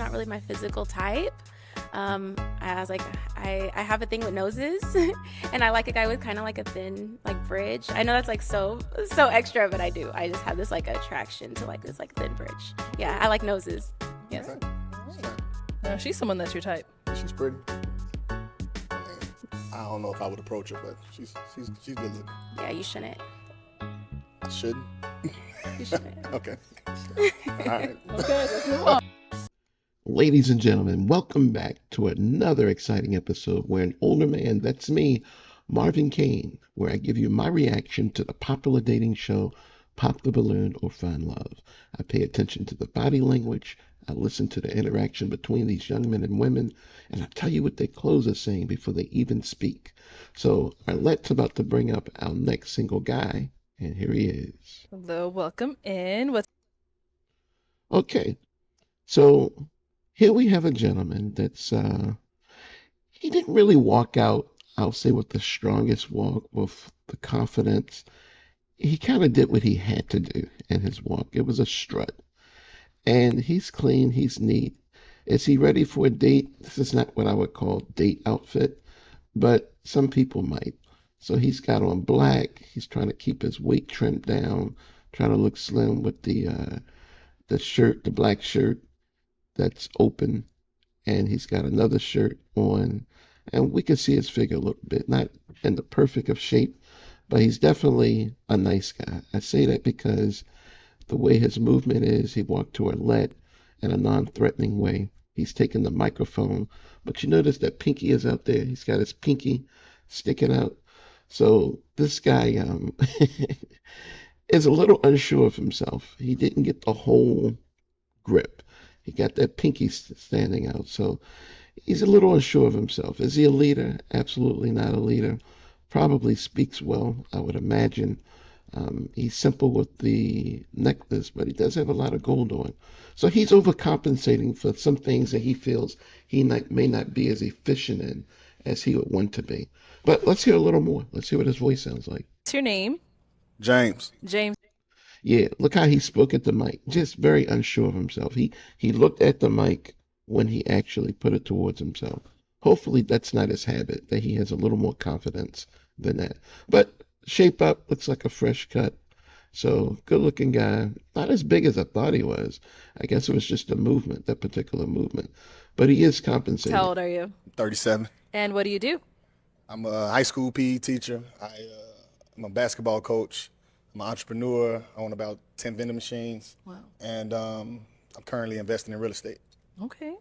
not really my physical type. I was like, I have a thing with noses, and I like a guy with kind of like a thin like bridge. I know that's like so extra, but I do. I just have this like attraction to like this like thin bridge. Yeah, I like noses. Yes. Okay. No, she's someone that's your type. She's pretty. I don't know if I would approach her, but she's good looking. Yeah, you shouldn't. I shouldn't. You shouldn't. Okay. All right. Okay, let's move on. Ladies and gentlemen, welcome back to another exciting episode where an older man, that's me, Marvin Kane, where I give you my reaction to the popular dating show, Pop the Balloon or Find Love. I pay attention to the body language, I listen to the interaction between these young men and women, and I tell you what their clothes are saying before they even speak. So Arlette's about to bring up our next single guy, and here he is. Hello, welcome in. Okay, so here we have a gentleman that's, he didn't really walk out, I'll say, with the strongest walk, with the confidence. He kind of did what he had to do in his walk. It was a strut. And he's clean, he's neat. Is he ready for a date? This is not what I would call date outfit, but some people might. So he's got on black. He's trying to keep his weight trimmed down, trying to look slim with the shirt, the black shirt that's open, and he's got another shirt on, and we can see his figure a little bit, not in the perfect of shape, but he's definitely a nice guy. I say that because the way his movement is, he walked to Arlette in a non-threatening way. He's taking the microphone, but you notice that pinky is out there. He's got his pinky sticking out. So this guy is a little unsure of himself. He didn't get the whole grip. He got that pinky standing out. So he's a little unsure of himself. Is he a leader? Absolutely not a leader. Probably speaks well, I would imagine. He's simple with the necklace, but he does have a lot of gold on. So he's overcompensating for some things that he feels he may not be as efficient in as he would want to be. But let's hear a little more. Let's hear what his voice sounds like. What's your name? James. James. Yeah, look how he spoke at the mic. Just very unsure of himself. He looked at the mic when he actually put it towards himself. Hopefully that's not his habit, that he has a little more confidence than that. But shape up, looks like a fresh cut. So good looking guy. Not as big as I thought he was. I guess it was just the movement, that particular movement. But he is compensating. How old are you? 37. And what do you do? I'm a high school PE teacher. I'm a basketball coach. I'm an entrepreneur. I own about 10 vending machines. Wow. And I'm currently investing in real estate. Okay.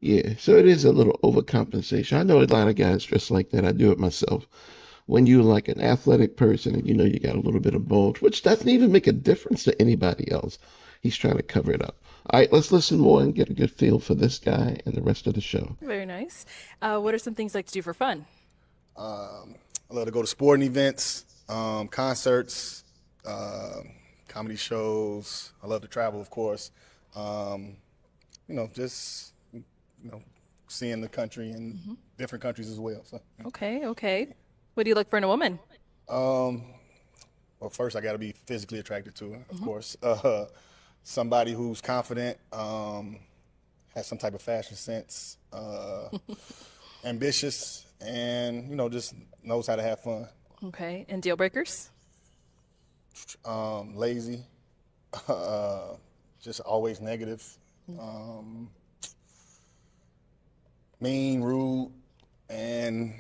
Yeah, so it is a little overcompensation. I know a lot of guys dress like that. I do it myself. When you're like an athletic person and you know you got a little bit of bulge, which doesn't even make a difference to anybody else, he's trying to cover it up. All right, let's listen more and get a good feel for this guy and the rest of the show. Very nice. What are some things you like to do for fun? I love to go to sporting events, concerts, comedy shows. I love to travel, of course. Just seeing the country and different countries as well. So, Okay. What do you look for in a woman? well, first I got to be physically attracted to her, of course. Somebody who's confident, has some type of fashion sense, ambitious, and just knows how to have fun. Okay. And deal breakers? Lazy, just always negative, mean, rude, and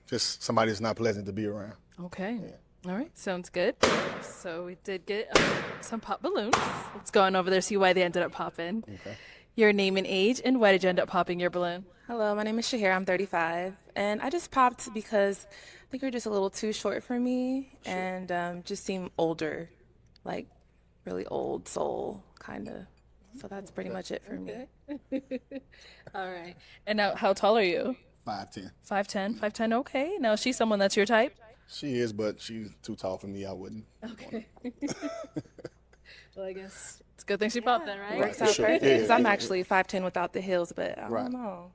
just somebody that's not pleasant to be around. Okay. Yeah. All right. Sounds good. So we did get some pop balloons. Let's go on over there, see why they ended up popping. Okay. Your name and age, and why did you end up popping your balloon? Hello, my name is Shahira. I'm 35, and I just popped because I think you're just a little too short for me, and just seem older, like really old soul, kind of. So that's pretty much it for me. All right. And now, how tall are you? 5'10". 5'10". 5'10". Okay. Now, is she someone that's your type? She is, but she's too tall for me. I wouldn't. Okay. Well, I guess it's a good thing she popped then, right? Works for out sure. perfect Yeah, because I'm yeah, yeah. actually 5'10" without the heels, but I Right. don't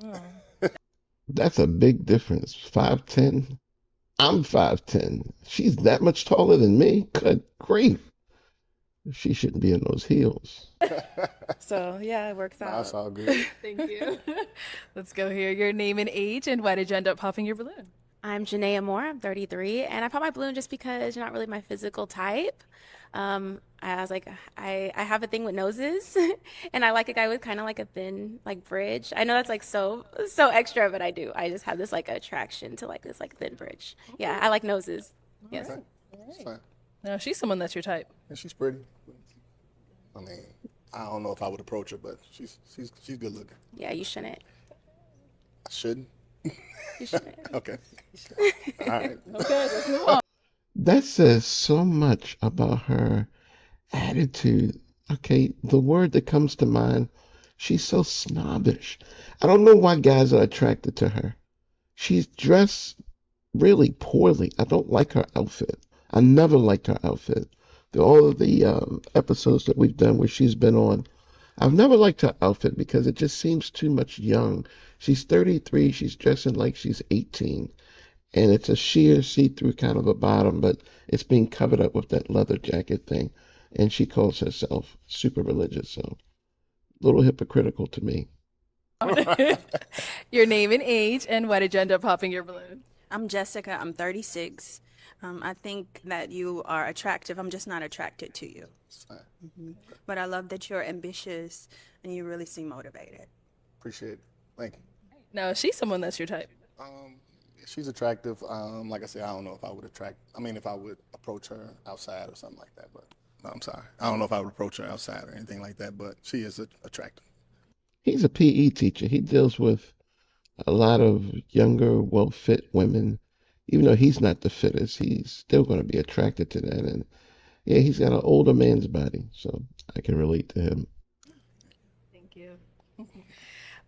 know. That's a big difference. 5'10". I'm 5'10". She's that much taller than me. Good grief. She shouldn't be in those heels. So yeah, it works Nah, it's out. all good. Thank you. Let's go here. Your name and age, and why did you end up popping your balloon? I'm Janaea Moore. I'm 33, and I pop my balloon just because you're not really my physical type. I was like, I have a thing with noses, and I like a guy with kind of like a thin like bridge. I know that's like so extra, but I do. I just have this like attraction to like this like thin bridge. Yeah, I like noses. Yes. Okay, it's fine. No, she's someone that's your type. And she's pretty. I mean, I don't know if I would approach her, but she's good looking. Yeah, you shouldn't. I shouldn't. You shouldn't. Okay. All right. Okay, let's move on. That says so much about her attitude. Okay, the word that comes to mind, she's so snobbish. I don't know why guys are attracted to her. She's dressed really poorly. I don't like her outfit. I never liked her outfit. All of the episodes that we've done where she's been on, I've never liked her outfit because it just seems too much young. She's 33, she's dressing like she's 18, and it's a sheer see-through kind of a bottom, but it's being covered up with that leather jacket thing. And she calls herself super religious, so a little hypocritical to me. Your name and age, and why did you end up popping your balloon? I'm Jessica. I'm 36. I think that you are attractive. I'm just not attracted to you. It's fine. But I love that you're ambitious and you really seem motivated. Appreciate it. Thank you. No, she's someone that's your type. She's attractive. Like I said, I don't know if I would if I would approach her outside or something like that, but no, I'm sorry. I don't know if I would approach her outside or anything like that, but she is attractive. He's a PE teacher. He deals with a lot of younger, well-fit women. Even though he's not the fittest, he's still going to be attracted to that. And yeah, he's got an older man's body, so I can relate to him. Thank you.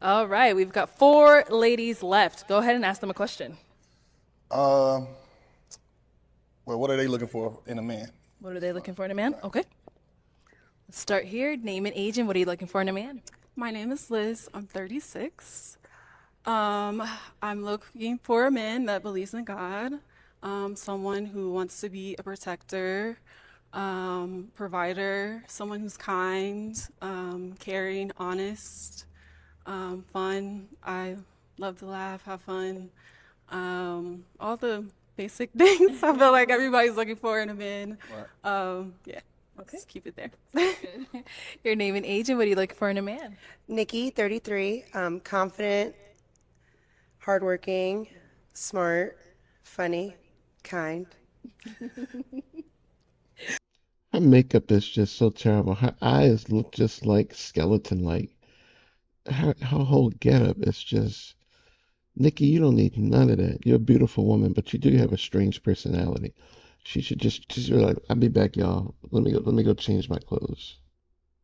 All right, we've got 4 ladies left. Go ahead and ask them a question. Well, what are they looking for in a man? What are they looking for in a man? Okay. Let's start here. Name and age, and what are you looking for in a man? My name is Liz. I'm 36. I'm looking for a man that believes in God, someone who wants to be a protector, provider, someone who's kind, caring, honest, fun. I love to laugh, have fun. All the basic things I feel like everybody's looking for in a man. Yeah. Okay. Just keep it there. Your name and age, and what are you looking for in a man? Nikki, 33, confident, hardworking, smart, funny, kind. Her makeup is just so terrible. Her eyes look just like skeleton-like. Her whole getup is just, Nikki, you don't need none of that. You're a beautiful woman, but you do have a strange personality. She should just be like, I'll be back, y'all. Let me go change my clothes.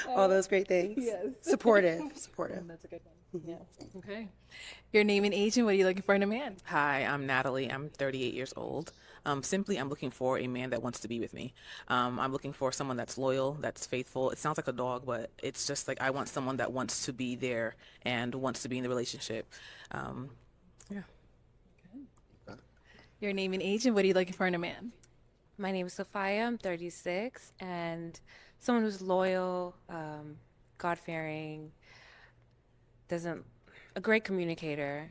All those great things. Yes. Supportive. That's a good one. Yeah. Okay. Your name and age, and what are you looking for in a man? Hi, I'm Natalie. I'm 38 years old. Simply, I'm looking for a man that wants to be with me. I'm looking for someone that's loyal, that's faithful. It sounds like a dog, but it's just like I want someone that wants to be there and wants to be in the relationship. Yeah. Your name and age, and what are you looking for in a man? My name is Sophia. I'm 36, and someone who's loyal, God-fearing, a great communicator,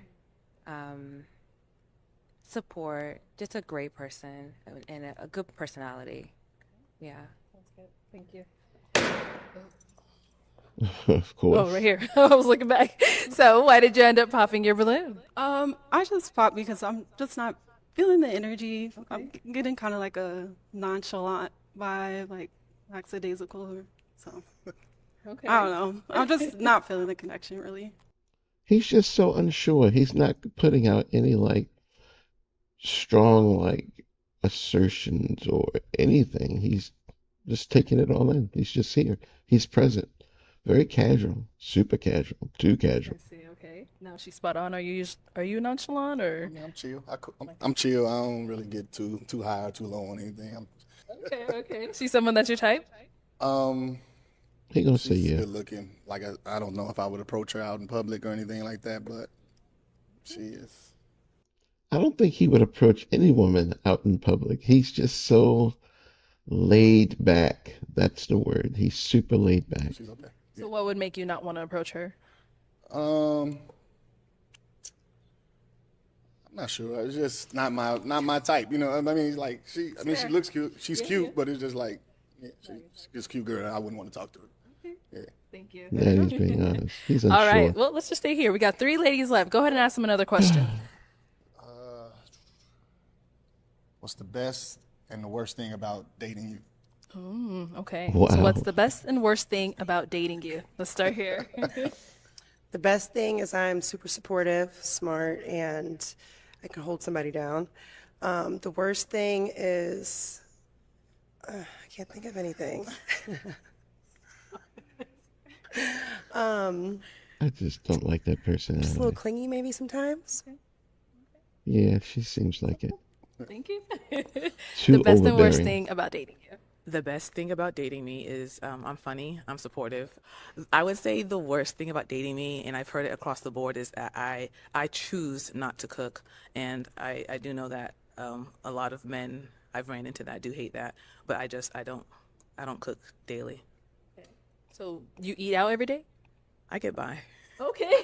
support, just a great person and a good personality. Yeah. That's good. Thank you. Of course. Oh, right here. I was looking back. So, why did you end up popping your balloon? I just popped because I'm just not feeling the energy. I'm getting kind of like a nonchalant vibe, like lackadaisical. So Okay. I don't know. I'm just not feeling the connection really. He's just so unsure. He's not putting out any like strong like assertions or anything. He's just taking it all in. He's just here. He's present. Very casual, super casual, too casual. I see. Okay. Now she's spot on. Are you nonchalant or? Yeah, I'm chill. I'm chill. I don't really get too high or too low on anything. Okay. She's someone that's your type? He gonna say She's yeah. good looking. Like I don't know if I would approach her out in public or anything like that, but she is. I don't think he would approach any woman out in public. He's just so Laid back. That's the word. He's super laid back. She's okay. So what would make you not want to approach her? I'm not sure. It's just not my type. You know, I mean, like she looks cute. She's cute, but it's just like, yeah, she's a cute girl. I wouldn't want to talk to her. Yeah. Thank you. Yeah, he's being honest. He's unsure. All right. Well, let's just stay here. We got 3 ladies left. Go ahead and ask them another question. What's the best and the worst thing about dating you? Okay. Wow. So what's the best and worst thing about dating you? Let's start here. The best thing is I'm super supportive, smart, and I can hold somebody down. The worst thing is I can't think of anything. I just don't like that Just a little personality. clingy maybe sometimes. Yeah, she seems like it. Thank you. Too The best and worst overbearing. thing about dating you. The best thing about dating me is I'm funny, I'm supportive. I would say the worst thing about dating me, and I've heard it across the board, is that I choose not to cook, and I do know that a lot of men I've ran into that do hate that, but I don't cook daily. So you eat out every day? I get by. Okay.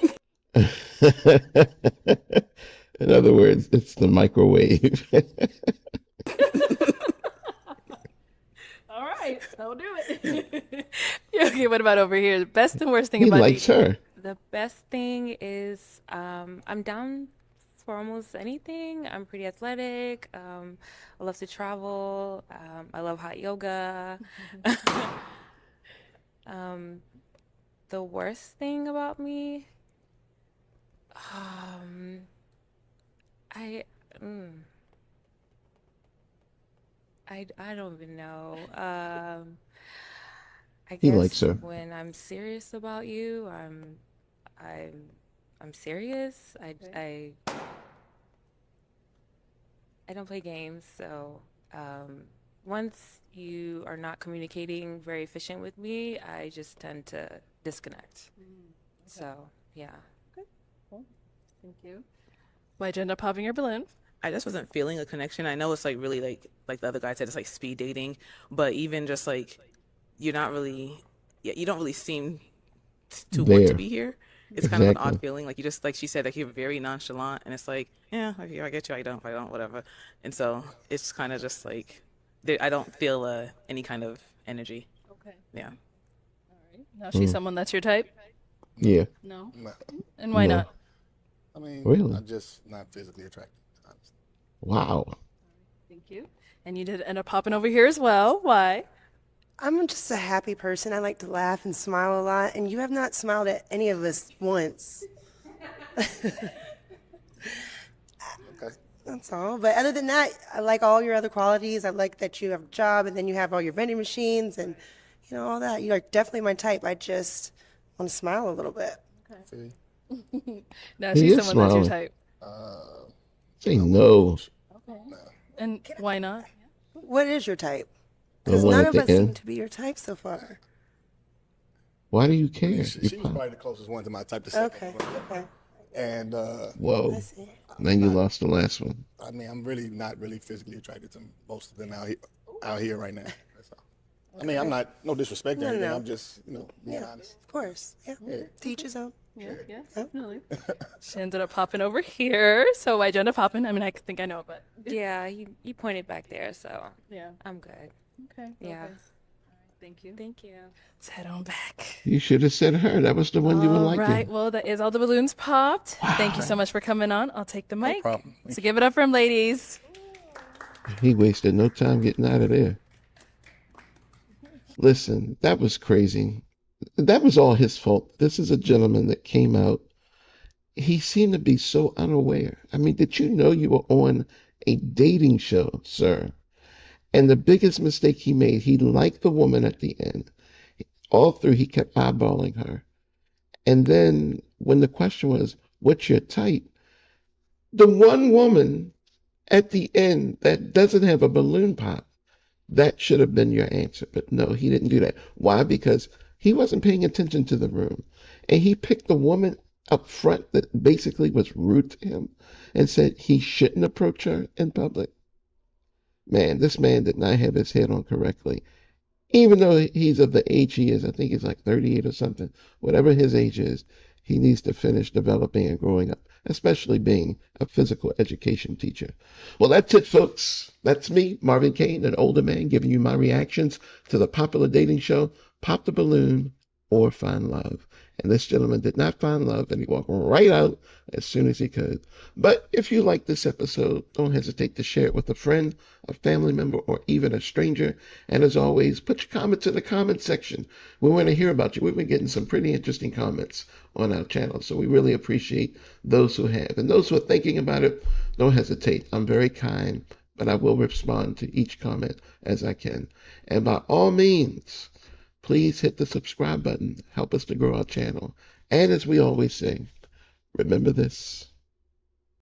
In other words, it's the microwave. All right. I'll do it. Okay, what about over here? The best and worst thing He about likes dating. her. The best thing is I'm down for almost anything. I'm pretty athletic. I love to travel. I love hot yoga. The worst thing about me, I, mm, I don't even know. I He likes guess her. when I'm serious about you, I'm I'm serious. I don't play games, so once you are not communicating very efficient with me, I just tend to disconnect. So yeah. Thank you. Why'd you end up popping your balloon? I just wasn't feeling a connection. I know it's like really like the other guy said, it's like speed dating, but even just like you're not really, yeah, you don't really seem to want to There. be here. It's kind of an odd Exactly. feeling. Like you just, like she said, like you're very nonchalant, and it's like, yeah, okay, I get you. I don't, whatever. And so it's kind of just like I don't feel any kind of energy. Okay. Yeah. All right. Now she's someone that's your type? Yeah. No. No. And why No. not? I mean, Really? I'm just not physically attracted. Honestly. Wow. Thank you. And you did end up popping over here as well. Why? I'm just a happy person. I like to laugh and smile a lot, and you have not smiled at any of us once. Okay. That's all. But other than that, I like all your other qualities. I like that you have a job and then you have all your vending machines and all that. You're definitely my type. I just want to smile a little bit. See? Now He she's is someone that's your smiling. type. Say no. And why not? What is your type? The Because one none at of the us seem end. to be your type so far. Why do you I mean, care? she You was pop. probably the closest one to my type to say. Okay. Okay. And Whoa. I see. Then you lost the last one. I mean, I'm really not really physically attracted to most of them out here right now. That's all. I mean, I'm not, no disrespect or No, anything. no. I'm just, being Yeah, honest. of course. Yeah. To each his own. Yeah, definitely. She ended up popping over here. So why'd you end up popping? I mean, I think I know, but Yeah, you pointed back there, so yeah. I'm good. Okay. Yeah. Thank you. Thank you. Let's head on back. You should have said her. That was the one you were All liking. right. Well, that is all the balloons popped. Thank you so much for coming on. I'll take the mic. problem. So give it up for him, ladies. He wasted no time getting out of there. Listen, that was crazy. That was all his fault. This is a gentleman that came out. He seemed to be so unaware. I mean, did you know you were on a dating show, sir? And the biggest mistake he made, he liked the woman at the end. All through, he kept eyeballing her. And then when the question was, what's your type? The one woman at the end that doesn't have a balloon pop, that should have been your answer. But no, he didn't do that. Why? Because he wasn't paying attention to the room. And he picked the woman up front that basically was rude to him and said he shouldn't approach her in public. Man, this man did not have his head on correctly. Even though he's of the age he is, I think he's like 38 or something, whatever his age is, he needs to finish developing and growing up, especially being a physical education teacher. Well, that's it, folks. That's me, Marvin Kane, an older man, giving you my reactions to the popular dating show, Pop the Balloon or Find Love. And this gentleman did not find love, and he walked right out as soon as he could. But if you like this episode, don't hesitate to share it with a friend, a family member, or even a stranger. And as always, put your comments in the comment section. We want to hear about you. We've been getting some pretty interesting comments on our channel, so we really appreciate those who have. And those who are thinking about it, don't hesitate. I'm very kind, but I will respond to each comment as I can. And by all means, please hit the subscribe button. Help us to grow our channel. And as we always say, remember this.